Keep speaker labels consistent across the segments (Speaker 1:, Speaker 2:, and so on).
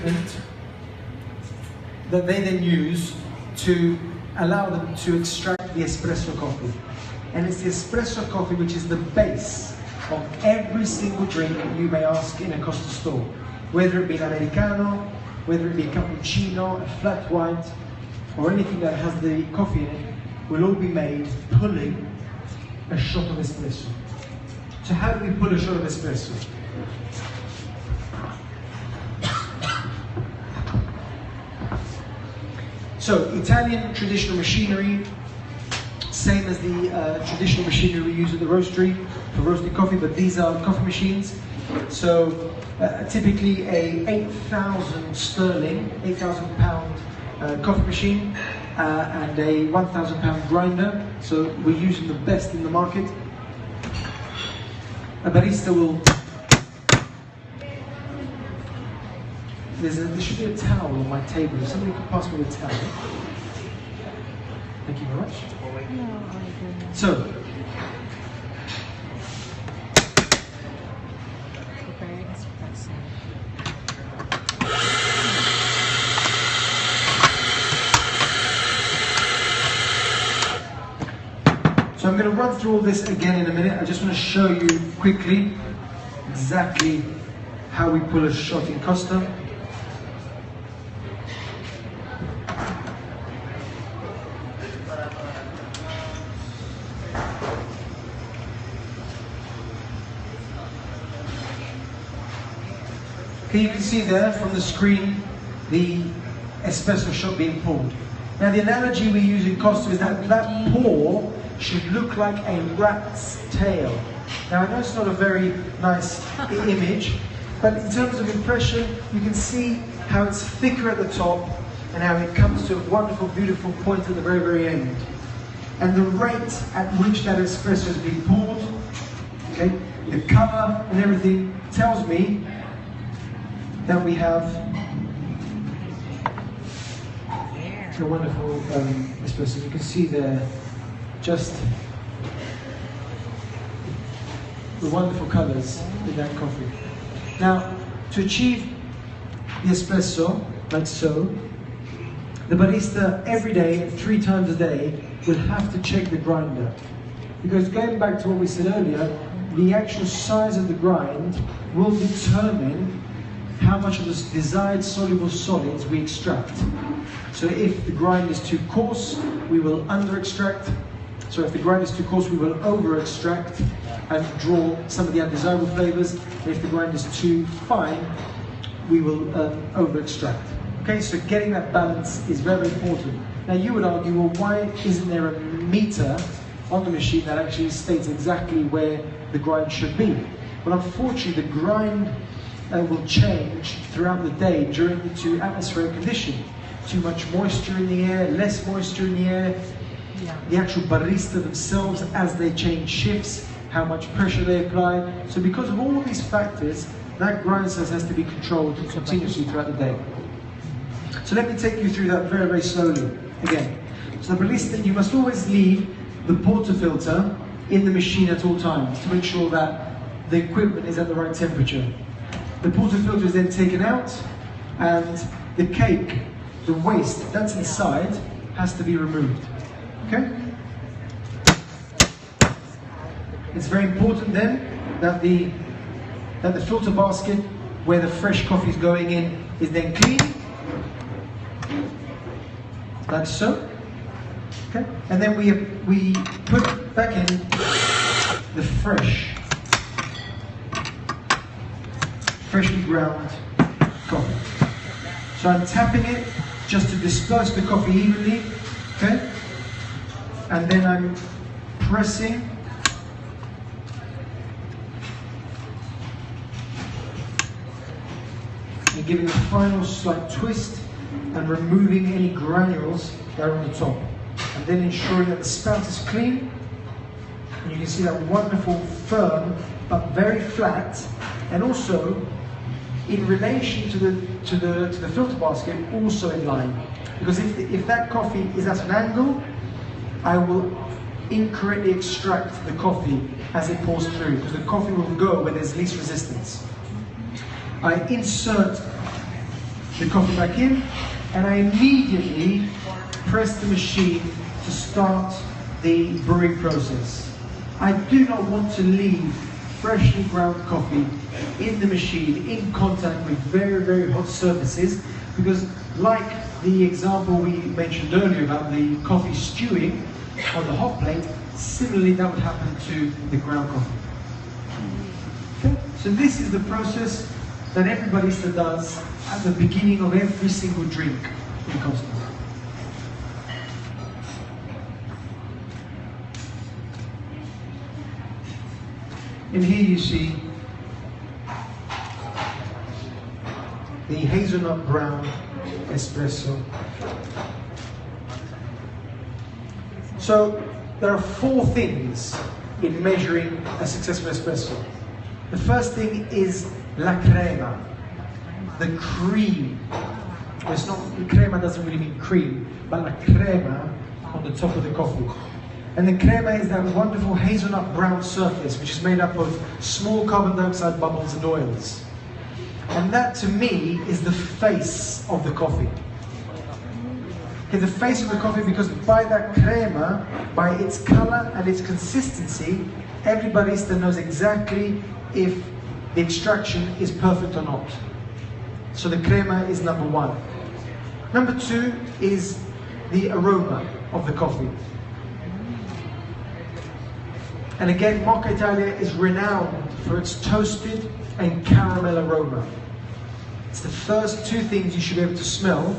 Speaker 1: equipment that they then use to allow them to extract the espresso coffee. And it's the espresso coffee which is the base of every single drink that you may ask in a Costa store. Whether it be an Americano, whether it be a cappuccino, a flat white, or anything that has the coffee in it, will all be made pulling a shot of espresso. So how do we pull a shot of espresso? So Italian traditional machinery, same as the traditional machinery we use at the roastery for roasting coffee, but these are coffee machines. So typically a 8,000 sterling, 8,000 pound coffee machine and a 1,000 pound grinder. So we're using the best in the market. A barista will, there should be a towel on my table. If somebody could pass me the towel. Thank you very much. So, so I'm going to run through all this again in a minute. I just want to show you quickly exactly how we pull a shot in Costa. Okay, you can see there from the screen the espresso shot being poured. Now the analogy we use in Costa is that that pour should look like a rat's tail. Now I know it's not a very nice image, but in terms of impression, you can see how it's thicker at the top and how it comes to a wonderful, beautiful point at the very, very end. And the rate at which that espresso is being poured, okay, the colour and everything tells me that we have a wonderful espresso. You can see there just the wonderful colours in that coffee. Now, to achieve the espresso, like so, the barista every day, 3 times a day, will have to check the grinder. Because going back to what we said earlier, the actual size of the grind will determine how much of the desired soluble solids we extract. So if the grind is too coarse, we will under-extract. So if the grind is too coarse, we will over-extract and draw some of the undesirable flavors. And if the grind is too fine, we will over-extract. Okay, so getting that balance is very important. Now you would argue, well, why isn't there a meter on the machine that actually states exactly where the grind should be? Well, unfortunately, the grind will change throughout the day during the atmospheric condition. Too much moisture in the air, less moisture in the air. The actual barista themselves, as they change shifts, how much pressure they apply. So because of all these factors, that grind size has to be controlled continuously throughout the day. So let me take you through that very, very slowly again. So the barista, you must always leave the portafilter in the machine at all times to make sure that the equipment is at the right temperature. The portafilter is then taken out, and the cake, the waste that's inside, has to be removed. Okay? It's very important then that the filter basket where the fresh coffee is going in is then clean, like so. Okay? And then we put back in the freshly ground coffee. So I'm tapping it just to disperse the coffee evenly, okay? And then I'm pressing and giving a final slight twist and removing any granules that are on the top. And then ensuring that the spout is clean. And you can see that wonderful, firm, but very flat, and also in relation to the filter basket, also in line. Because if that coffee is at an angle, I will incorrectly extract the coffee as it pours through, because the coffee will go where there's least resistance. I insert the coffee back in, and I immediately press the machine to start the brewing process. I do not want to leave freshly ground coffee in the machine in contact with very, very hot surfaces, because like the example we mentioned earlier about the coffee stewing on the hot plate, similarly that would happen to the ground coffee. Okay? So this is the process that every barista does at the beginning of every single drink in Costa. And here you see the hazelnut brown espresso. So there are 4 things in measuring a successful espresso. The first thing is la crema, the cream. It's not, crema doesn't really mean cream, but la crema on the top of the coffee. And the crema is that wonderful hazelnut brown surface, which is made up of small carbon dioxide bubbles and oils. And that, to me, is the face of the coffee. Okay, the face of the coffee, because by that crema, by its color and its consistency, every barista knows exactly if the extraction is perfect or not. So the crema is number 1. Number 2 is the aroma of the coffee. And again, Mocha Italia is renowned for its toasted and caramel aroma. It's the first 2 things you should be able to smell.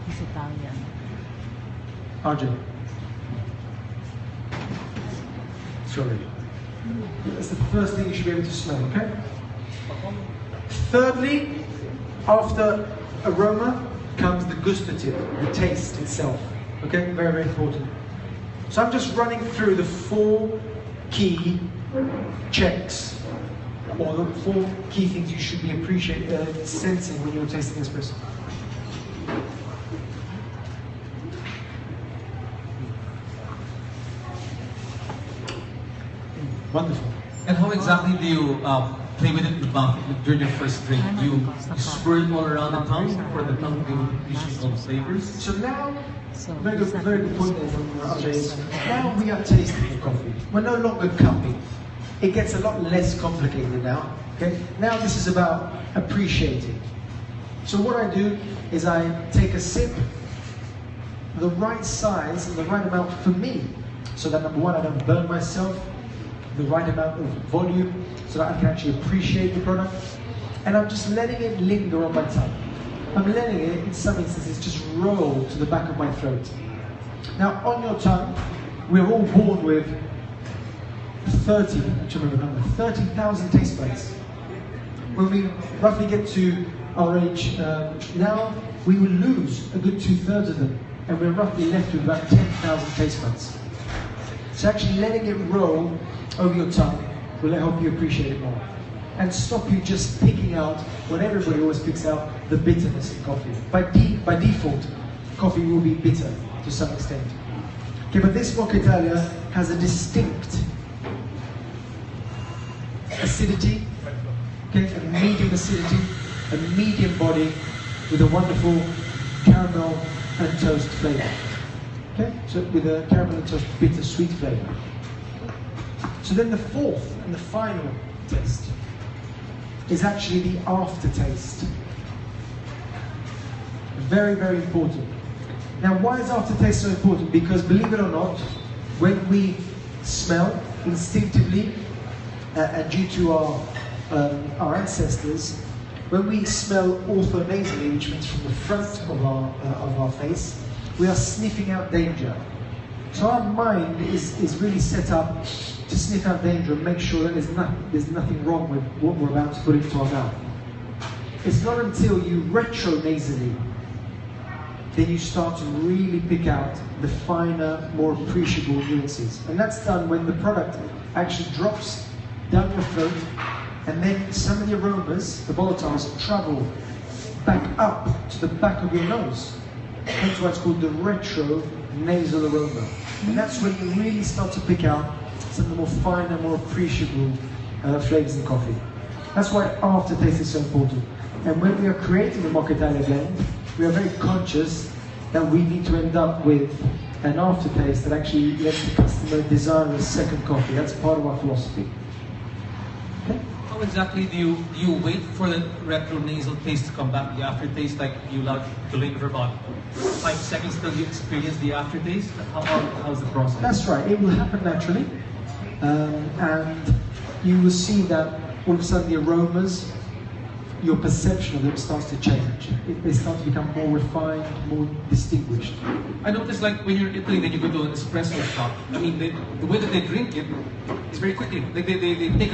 Speaker 2: It's Italian.
Speaker 1: RJ. Sorry. That's the first thing you should be able to smell, okay? Thirdly, after aroma comes the gustative, the taste itself. Okay, very, very important. So I'm just running through the 4 key checks, or the 4 key things you should be sensing when you're tasting espresso. Wonderful.
Speaker 3: And how exactly do you play with it in the mouth during your first drink? Do you swirl it all around the tongue for the tongue to appreciate all the flavors?
Speaker 1: So now, very good point there from Andres. Now we are tasting the coffee. We're no longer cupping. It gets a lot less complicated now. Okay? Now this is about appreciating. So what I do is I take a sip, the right size and the right amount for me, so that number 1, I don't burn myself, the right amount of volume, so that I can actually appreciate the product. And I'm just letting it linger on my tongue. I'm letting it, in some instances, just roll to the back of my throat. Now, on your tongue, we're all born with 30,000 taste buds. When we roughly get to our age now, we will lose a good 2/3 of them, and we're roughly left with about 10,000 taste buds. So actually letting it roll over your tongue will help you appreciate it more, and stop you just picking out what everybody always picks out, the bitterness in coffee. By default, coffee will be bitter to some extent. Okay, but this Mocha Italia has a distinct acidity, okay, a medium acidity, a medium body with a wonderful caramel and toast flavor. Okay, so with a caramel and toast bitter sweet flavor. So then the 4th and the final taste is actually the aftertaste. Very, very important. Now, why is aftertaste so important? Because believe it or not, when we smell instinctively, and due to our ancestors, when we smell orthonasally, which means from the front of our face, we are sniffing out danger. So our mind is really set up to sniff out danger and make sure that there's nothing wrong with what we're about to put into our mouth. It's not until you retronasally then you start to really pick out the finer, more appreciable nuances. And that's done when the product actually drops down your throat, and then some of the aromas, the volatiles, travel back up to the back of your nose. That's why it's called the retro-nasal aroma. And that's when you really start to pick out some of the more finer, more appreciable flavors in coffee. That's why aftertaste is so important. And when we are creating the Mocha Italia blend, we are very conscious that we need to end up with an aftertaste that actually lets the customer desire a second coffee. That's part of our philosophy. Okay?
Speaker 3: How exactly do you wait for the retro nasal taste to come back? The aftertaste, like you allow to linger for about 5 seconds till you experience the aftertaste? How's the process?
Speaker 1: That's right. It will happen naturally, and you will see that all of a sudden the aromas, your perception of them starts to change. They start to become more refined, more distinguished.
Speaker 3: I noticed, like when you're in Italy, then you go to an espresso shop. I mean, the way that they drink it is very quickly. Like they take a